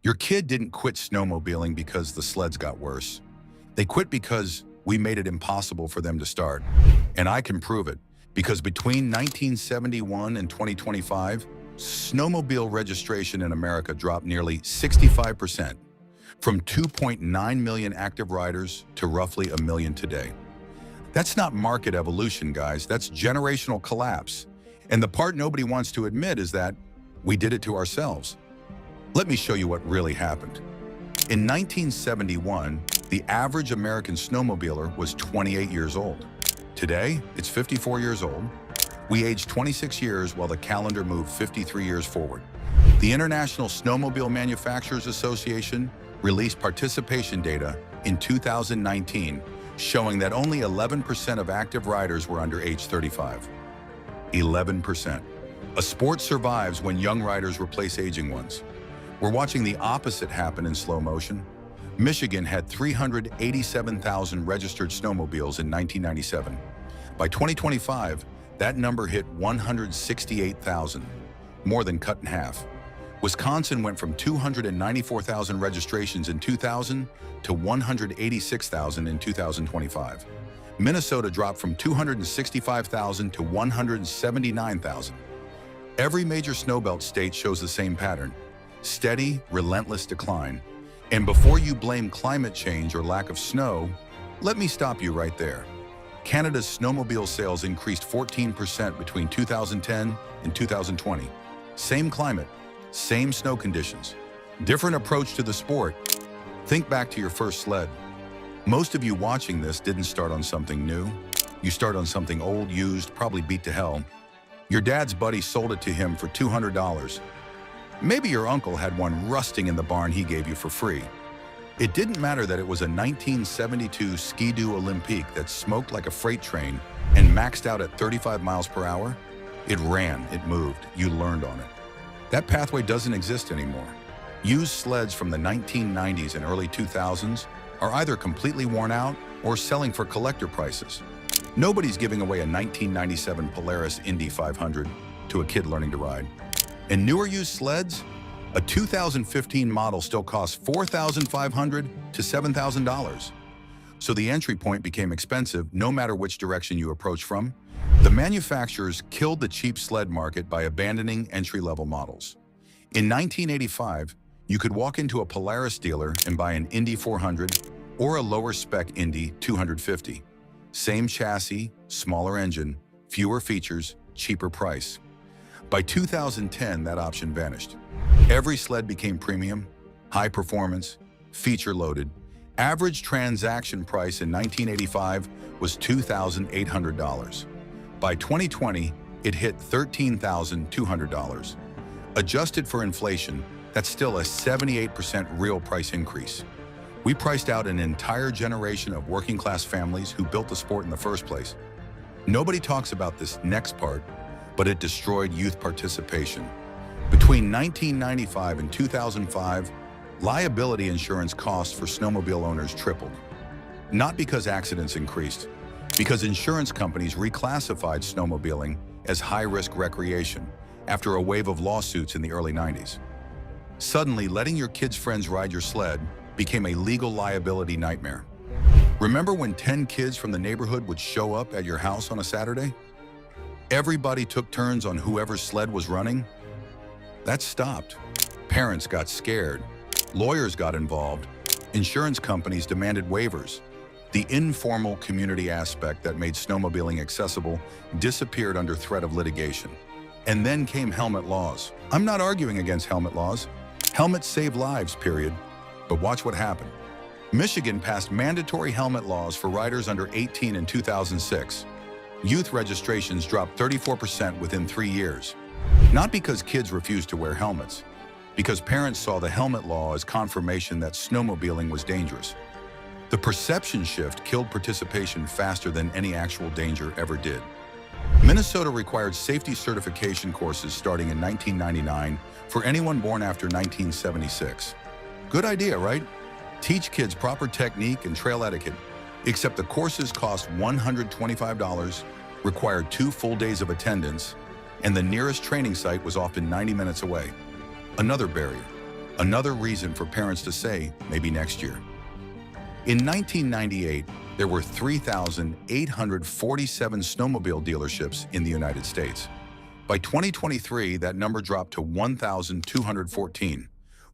Your kid didn't quit snowmobiling because the sleds got worse. They quit because we made it impossible for them to start. And I can prove it, because between 1971 and 2025, snowmobile registration in America dropped nearly 65%, from 2.9 million active riders to roughly a million today. That's not market evolution, guys. That's generational collapse. And the part nobody wants to admit is that we did it to ourselves. Let me show you what really happened. In 1971, the average American snowmobiler was 28 years old. Today, it's 54 years old. We aged 26 years while the calendar moved 53 years forward. The International Snowmobile Manufacturers Association released participation data in 2019, showing that only 11% of active riders were under age 35. 11%. A sport survives when young riders replace aging ones. We're watching the opposite happen in slow motion. Michigan had 387,000 registered snowmobiles in 1997. By 2025, that number hit 168,000, more than cut in half. Wisconsin went from 294,000 registrations in 2000 to 186,000 in 2025. Minnesota dropped from 265,000 to 179,000. Every major snowbelt state shows the same pattern: steady, relentless decline. And before you blame climate change or lack of snow, let me stop you right there. Canada's snowmobile sales increased 14% between 2010 and 2020. Same climate, same snow conditions, different approach to the sport. Think back to your first sled. Most of you watching this didn't start on something new. You start on something old, used, probably beat to hell. Your dad's buddy sold it to him for $200. Maybe your uncle had one rusting in the barn he gave you for free. It didn't matter that it was a 1972 Ski-Doo Olympique that smoked like a freight train and maxed out at 35 miles per hour. It ran, it moved, you learned on it. That pathway doesn't exist anymore. Used sleds from the 1990s and early 2000s are either completely worn out or selling for collector prices. Nobody's giving away a 1997 Polaris Indy 500 to a kid learning to ride. And newer used sleds, a 2015 model still costs $4,500 to $7,000. So the entry point became expensive no matter which direction you approach from. The manufacturers killed the cheap sled market by abandoning entry-level models. In 1985, you could walk into a Polaris dealer and buy an Indy 400 or a lower-spec Indy 250. Same chassis, smaller engine, fewer features, cheaper price. By 2010, that option vanished. Every sled became premium, high performance, feature-loaded. Average transaction price in 1985 was $2,800. By 2020, it hit $13,200. Adjusted for inflation, that's still a 78% real price increase. We priced out an entire generation of working-class families who built the sport in the first place. Nobody talks about this next part, but it destroyed youth participation. Between 1995 and 2005, liability insurance costs for snowmobile owners tripled. Not because accidents increased, because insurance companies reclassified snowmobiling as high-risk recreation after a wave of lawsuits in the early 90s. Suddenly, letting your kids' friends ride your sled became a legal liability nightmare. Remember when 10 kids from the neighborhood would show up at your house on a Saturday? Everybody took turns on whoever's sled was running. That stopped. Parents got scared. Lawyers got involved. Insurance companies demanded waivers. The informal community aspect that made snowmobiling accessible disappeared under threat of litigation. And then came helmet laws. I'm not arguing against helmet laws. Helmets save lives, period. But watch what happened. Michigan passed mandatory helmet laws for riders under 18 in 2006. Youth registrations dropped 34% within 3 years. Not because kids refused to wear helmets, because parents saw the helmet law as confirmation that snowmobiling was dangerous. The perception shift killed participation faster than any actual danger ever did. Minnesota required safety certification courses starting in 1999 for anyone born after 1976. Good idea, right? Teach kids proper technique and trail etiquette. Except the courses cost $125, required 2 full days of attendance, and the nearest training site was often 90 minutes away. Another barrier. Another reason for parents to say, maybe next year. In 1998, there were 3,847 snowmobile dealerships in the United States. By 2023, that number dropped to 1,214,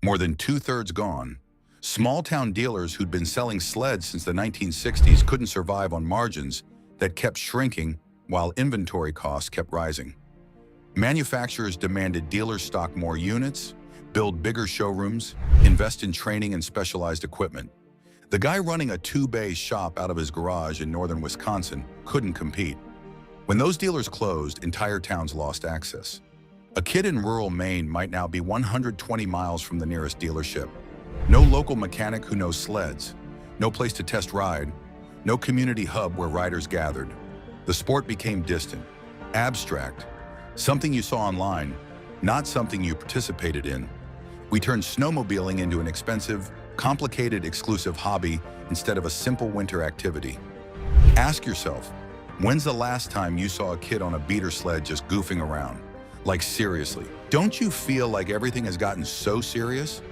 more than two-thirds gone. Small-town dealers who'd been selling sleds since the 1960s couldn't survive on margins that kept shrinking while inventory costs kept rising. Manufacturers demanded dealers stock more units, build bigger showrooms, invest in training and specialized equipment. The guy running a two-bay shop out of his garage in northern Wisconsin couldn't compete. When those dealers closed, entire towns lost access. A kid in rural Maine might now be 120 miles from the nearest dealership. No local mechanic who knows sleds, no place to test ride, no community hub where riders gathered. The sport became distant, abstract, something you saw online, not something you participated in. We turned snowmobiling into an expensive, complicated, exclusive hobby instead of a simple winter activity. Ask yourself, when's the last time you saw a kid on a beater sled just goofing around? Like seriously, don't you feel like everything has gotten so serious?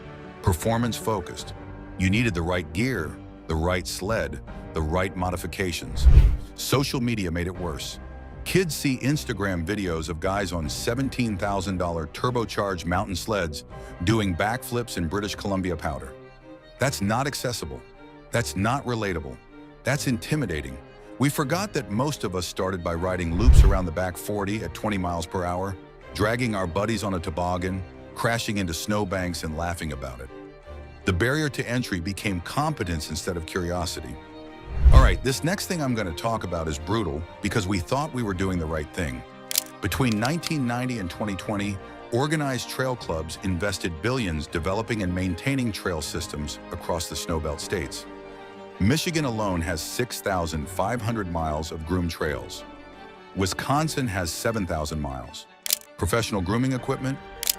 Performance-focused. You needed the right gear, the right sled, the right modifications. Social media made it worse. Kids see Instagram videos of guys on $17,000 turbocharged mountain sleds doing backflips in British Columbia powder. That's not accessible. That's not relatable. That's intimidating. We forgot that most of us started by riding loops around the back 40 at 20 miles per hour, dragging our buddies on a toboggan, crashing into snowbanks and laughing about it. The barrier to entry became competence instead of curiosity. All right, this next thing I'm going to talk about is brutal because we thought we were doing the right thing. Between 1990 and 2020, organized trail clubs invested billions developing and maintaining trail systems across the snowbelt states. Michigan alone has 6,500 miles of groomed trails. Wisconsin has 7,000 miles. Professional grooming equipment,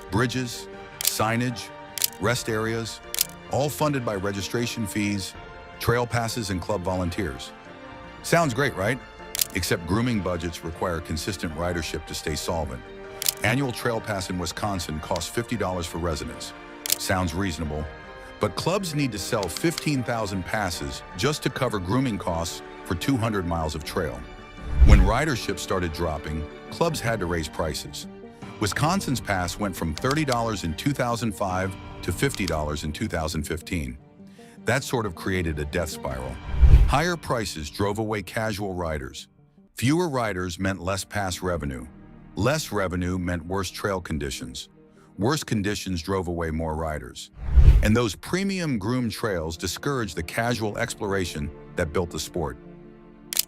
bridges, signage, rest areas, all funded by registration fees, trail passes, and club volunteers. Sounds great, right? Except grooming budgets require consistent ridership to stay solvent. Annual trail pass in Wisconsin costs $50 for residents. Sounds reasonable, but clubs need to sell 15,000 passes just to cover grooming costs for 200 miles of trail. When ridership started dropping, clubs had to raise prices. Wisconsin's pass went from $30 in 2005 to $50 in 2015. That sort of created a death spiral. Higher prices drove away casual riders. Fewer riders meant less pass revenue. Less revenue meant worse trail conditions. Worse conditions drove away more riders. And those premium groomed trails discouraged the casual exploration that built the sport.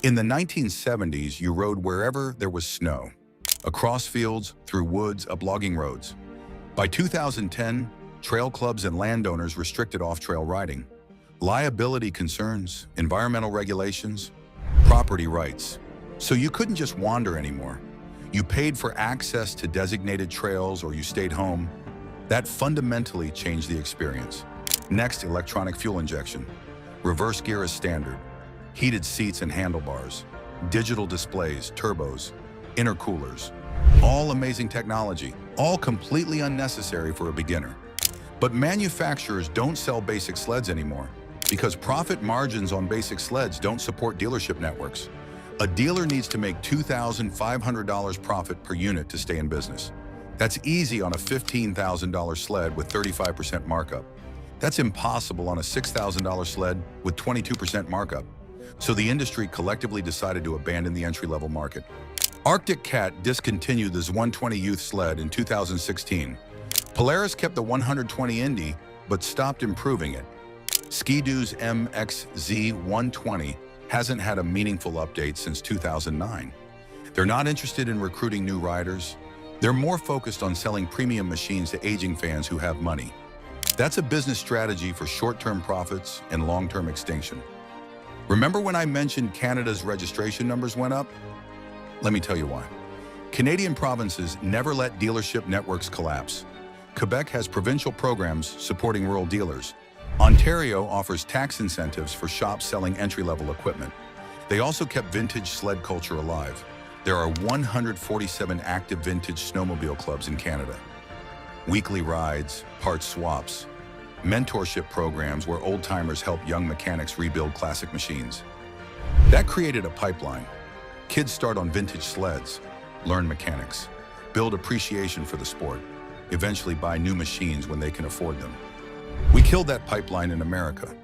In the 1970s, you rode wherever there was snow. Across fields, through woods, up logging roads. By 2010, trail clubs and landowners restricted off-trail riding. Liability concerns, environmental regulations, property rights. So you couldn't just wander anymore. You paid for access to designated trails or you stayed home. That fundamentally changed the experience. Next, electronic fuel injection. Reverse gear is standard. Heated seats and handlebars. Digital displays, turbos, intercoolers. All amazing technology, all completely unnecessary for a beginner. But manufacturers don't sell basic sleds anymore because profit margins on basic sleds don't support dealership networks. A dealer needs to make $2,500 profit per unit to stay in business. That's easy on a $15,000 sled with 35% markup. That's impossible on a $6,000 sled with 22% markup. So the industry collectively decided to abandon the entry-level market. Arctic Cat discontinued the Z120 Youth sled in 2016. Polaris kept the 120 Indy, but stopped improving it. Ski-Doo's MXZ120 hasn't had a meaningful update since 2009. They're not interested in recruiting new riders. They're more focused on selling premium machines to aging fans who have money. That's a business strategy for short-term profits and long-term extinction. Remember when I mentioned Canada's registration numbers went up? Let me tell you why. Canadian provinces never let dealership networks collapse. Quebec has provincial programs supporting rural dealers. Ontario offers tax incentives for shops selling entry-level equipment. They also kept vintage sled culture alive. There are 147 active vintage snowmobile clubs in Canada. Weekly rides, parts swaps, mentorship programs where old-timers help young mechanics rebuild classic machines. That created a pipeline. Kids start on vintage sleds, learn mechanics, build appreciation for the sport, eventually buy new machines when they can afford them. We killed that pipeline in America.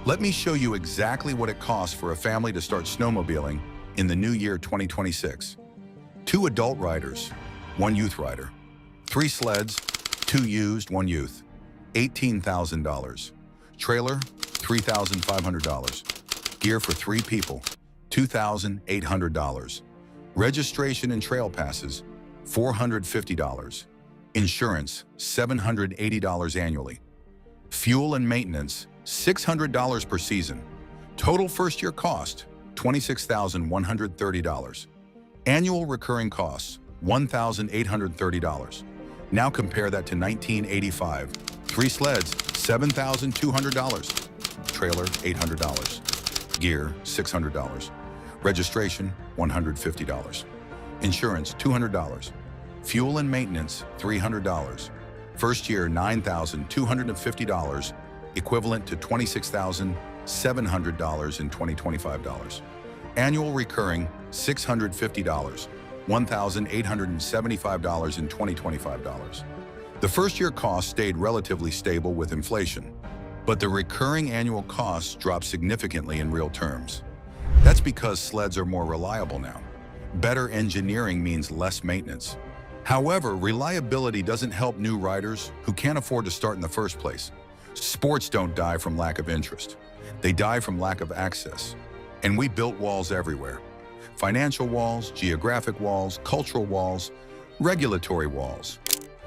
Let me show you exactly what it costs for a family to start snowmobiling in the new year 2026. 2 adult riders, 1 youth rider. 3 sleds, 2 used, 1 youth. $18,000. Trailer, $3,500. Gear for 3 people, $2,800. Registration and trail passes, $450. Insurance, $780 annually. Fuel and maintenance, $600 per season. Total first-year cost, $26,130. Annual recurring costs, $1,830. Now compare that to 1985. 3 sleds, $7,200. Trailer, $800. Gear, $600. Registration, $150. Insurance, $200. Fuel and maintenance, $300. First year, $9,250, equivalent to $26,700 in 2025 dollars. Annual recurring, $650, $1,875 in 2025 dollars. The first year cost stayed relatively stable with inflation, but the recurring annual costs dropped significantly in real terms. That's because sleds are more reliable now. Better engineering means less maintenance. However, reliability doesn't help new riders who can't afford to start in the first place. Sports don't die from lack of interest. They die from lack of access. And we built walls everywhere. Financial walls, geographic walls, cultural walls, regulatory walls.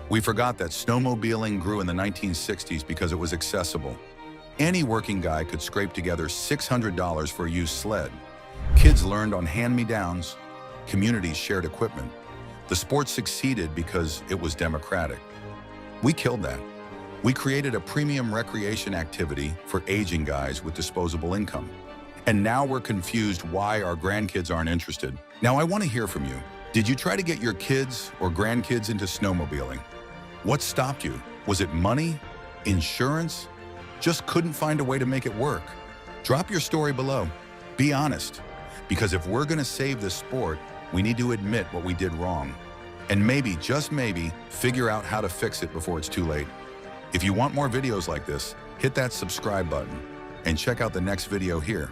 We forgot that snowmobiling grew in the 1960s because it was accessible. Any working guy could scrape together $600 for a used sled. Kids learned on hand-me-downs. Communities shared equipment. The sport succeeded because it was democratic. We killed that. We created a premium recreation activity for aging guys with disposable income. And now we're confused why our grandkids aren't interested. Now I want to hear from you. Did you try to get your kids or grandkids into snowmobiling? What stopped you? Was it money? Insurance? Just couldn't find a way to make it work? Drop your story below. Be honest. Because if we're going to save this sport, we need to admit what we did wrong. And maybe, just maybe, figure out how to fix it before it's too late. If you want more videos like this, hit that subscribe button and check out the next video here.